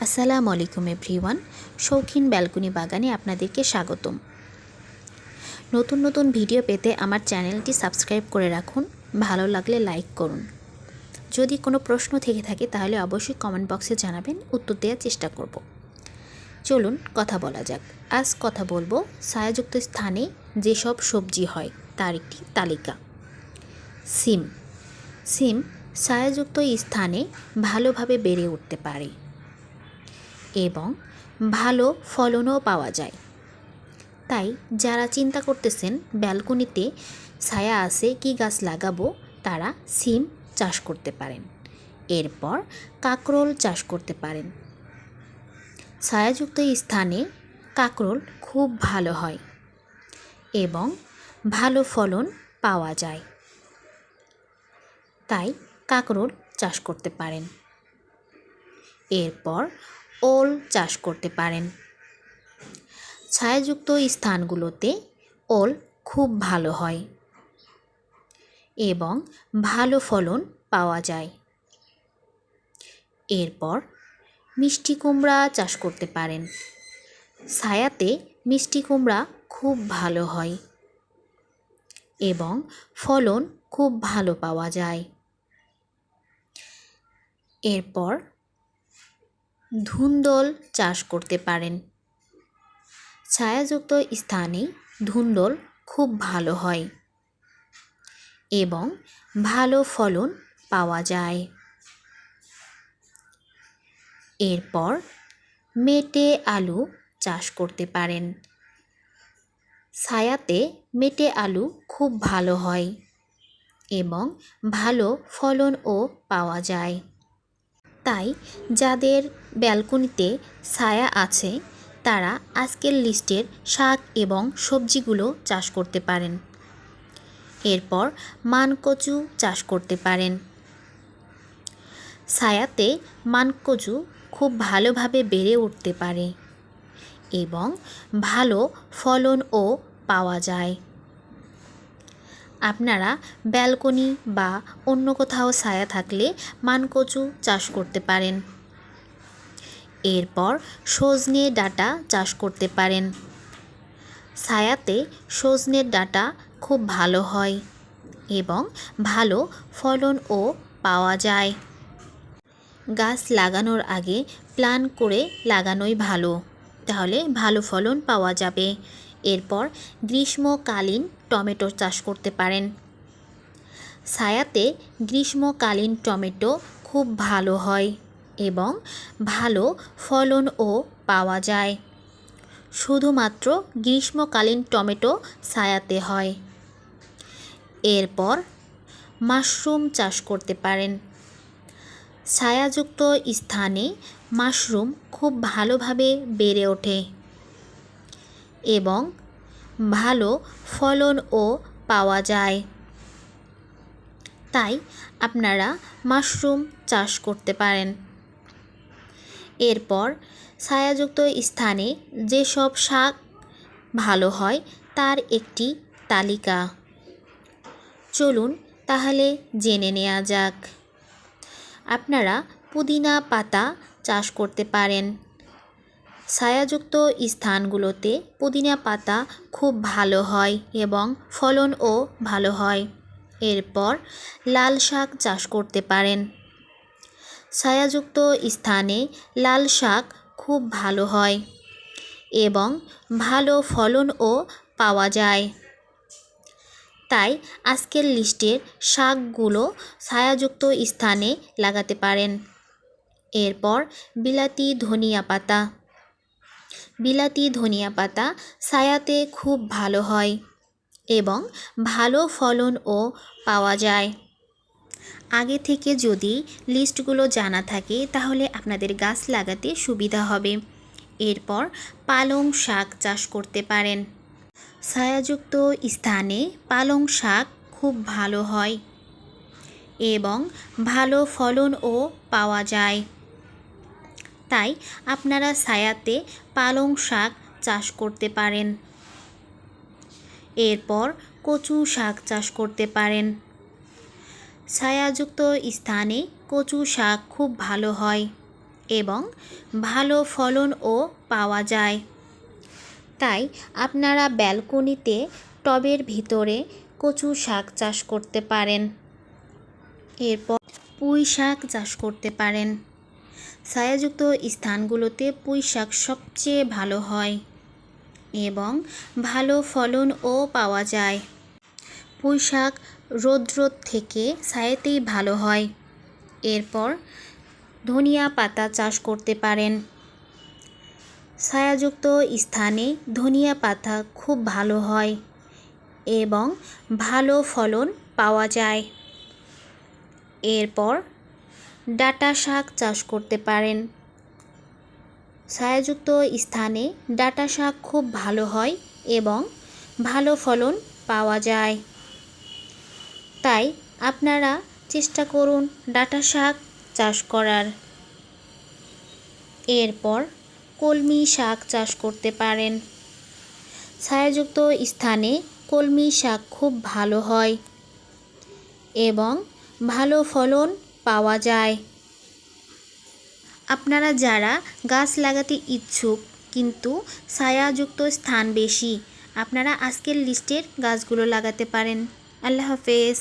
আসসালামু আলাইকুম এভরিওয়ান। শৌখিন ব্যালকনি বাগানে আপনাদেরকে স্বাগতম। নতুন নতুন ভিডিও পেতে আমার চ্যানেলটি সাবস্ক্রাইব করে রাখুন, ভালো লাগলে লাইক করুন। যদি কোনো প্রশ্ন থেকে থাকে তাহলে অবশ্যই কমেন্ট বক্সে জানাবেন, উত্তর দেওয়ার চেষ্টা করব। চলুন কথা বলা যাক। আজ কথা বলবো ছায়াযুক্ত স্থানে যেসব সবজি হয় তার একটি তালিকা। সিম সিম ছায়াযুক্ত স্থানে ভালোভাবে বেড়ে উঠতে পারে এবং ভালো ফলনও পাওয়া যায়। তাই যারা চিন্তা করতেছেন ব্যালকনিতে ছায়া আছে কি গাছ লাগাবো, তারা সিম চাষ করতে পারেন। এরপর কাঁকরোল চাষ করতে পারেন। ছায়াযুক্ত স্থানে কাঁকরোল খুব ভালো হয় এবং ভালো ফলন পাওয়া যায়। তাই কাঁকরোল চাষ করতে পারেন। এরপর ওল চাষ করতে পারেন। ছায়াযুক্ত স্থানগুলোতে ওল খুব ভালো হয় এবং ভালো ফলন পাওয়া যায়। এরপর মিষ্টি কুমড়া চাষ করতে পারেন। ছায়াতে মিষ্টি কুমড়া খুব ভালো হয় এবং ফলন খুব ভালো পাওয়া যায়। এরপর ধুন্দল চাষ করতে পারেন। ছায়াযুক্ত স্থানে ধুন্দল খুব ভালো হয় এবং ভালো ফলন পাওয়া যায়। এরপর মেটে আলু চাষ করতে পারেন। ছায়াতে মেটে আলু খুব ভালো হয় এবং ভালো ফলনও পাওয়া যায়। তাই যাদের ব্যালকনিতে ছায়া আছে তারা আজকের লিস্টের শাক এবং সবজিগুলো চাষ করতে পারেন। এরপর মানকচু চাষ করতে পারেন। ছায়াতে মানকচু খুব ভালোভাবে বেড়ে উঠতে পারে এবং ভালো ফলনও পাওয়া যায়। আপনারা ব্যালকনি বা অন্য কোথাও ছায়া থাকলে মানকচু চাষ করতে পারেন। এরপর সজনে ডাঁটা চাষ করতে পারেন। ছায়াতে সজনের ডাঁটা খুব ভালো হয় এবং ভালো ফলনও পাওয়া যায়। গাছ লাগানোর আগে প্ল্যান করে লাগানোই ভালো, তাহলে ভালো ফলন পাওয়া যাবে। এরপর গ্রীষ্মকালীন টমেটো চাষ করতে পারেন। ছায়াতে গ্রীষ্মকালীন টমেটো খুব ভালো হয় এবং ভালো ফলনও পাওয়া যায়। শুধুমাত্র গ্রীষ্মকালীন টমেটো ছায়াতে হয়। এরপর মাশরুম চাষ করতে পারেন। ছায়াযুক্ত স্থানে মাশরুম খুব ভালোভাবে বেড়ে ওঠে এবং ভালো ফলনও পাওয়া যায়। তাই আপনারা মাশরুম চাষ করতে পারেন। এরপর ছায়াযুক্ত স্থানে যেসব শাক ভালো হয় তার একটি তালিকা। চলুন তাহলে জেনে নেওয়া যাক। আপনারা পুদিনা পাতা চাষ করতে পারেন। ছায়াযুক্ত স্থানগুলোতে পুদিনা পাতা খুব ভালো হয় এবং ফলনও ভালো হয়। এরপর লাল শাক চাষ করতে পারেন। ছায়াযুক্ত স্থানে লাল শাক খুব ভালো হয় এবং ভালো ফলনও পাওয়া যায়। তাই আজকের লিস্টের শাকগুলো ছায়াযুক্ত স্থানে লাগাতে পারেন। এরপর বিলাতি ধনিয়া পাতা। বিলাতি ধনিয়া পাতা ছায়াতে খুব ভালো হয় এবং ভালো ফলনও পাওয়া যায়। আগে থেকে যদি লিস্টগুলো জানা থাকে তাহলে আপনাদের গাছ লাগাতে সুবিধা হবে। এরপর পালং শাক চাষ করতে পারেন। ছায়াযুক্ত স্থানে পালং শাক খুব ভালো হয় এবং ভালো ফলনও পাওয়া যায়। তাই আপনারা ছায়াতে পালং শাক চাষ করতে পারেন। এরপর কচু শাক চাষ করতে পারেন। ছায়াযুক্ত স্থানে কচু শাক খুব ভালো হয় এবং ভালো ফলনও পাওয়া যায়। তাই আপনারা ব্যালকনিতে টবের ভিতরে কচু শাক চাষ করতে পারেন। এরপর পুঁই শাক চাষ করতে পারেন। ছায়াযুক্ত স্থানগুলোতে পুঁই শাক সবচেয়ে ভালো হয় এবং ভালো ফলনও পাওয়া যায়। পুঁই শাক রৌদ্র থেকে ছায়াতেই ভালো হয়। এরপর ধনিয়া পাতা চাষ করতে পারেন। ছায়াযুক্ত স্থানে ধনিয়া পাতা খুব ভালো হয় এবং ভালো ফলন পাওয়া যায়। এরপর ডাঁটা শাক চাষ করতে পারেন। ছায়াযুক্ত স্থানে ডাঁটা শাক খুব ভালো হয় এবং ভালো ফলন পাওয়া যায়। তাই আপনারা চেষ্টা করুন ডাঁটা শাক চাষ করার। এরপর কলমি শাক চাষ করতে পারেন। ছায়াযুক্ত স্থানে কলমি শাক খুব ভালো হয় এবং ভালো ফলন পাওয়া যায়। আপনারা যারা গাছ লাগাতে ইচ্ছুক কিন্তু ছায়াযুক্ত স্থান বেশি, আপনারা আজকের লিস্টের গাছগুলো লাগাতে পারেন। আল্লাহ হাফেজ।